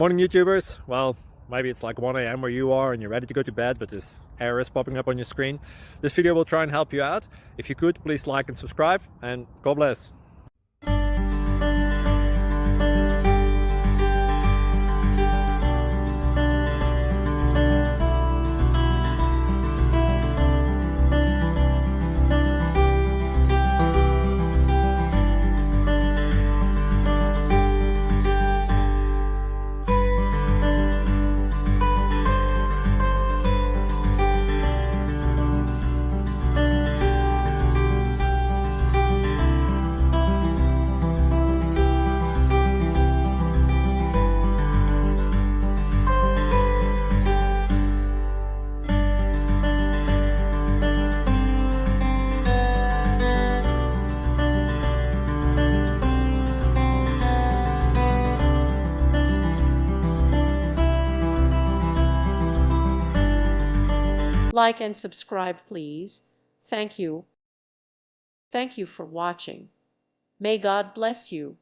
Morning YouTubers. Well, maybe it's like 1 a.m. where you are and you're ready to go to bed, but this error is popping up on your screen. This video will try and help you out. If you could, please like and subscribe, and God bless. Like and subscribe, please. Thank you. Thank you for watching. May God bless you.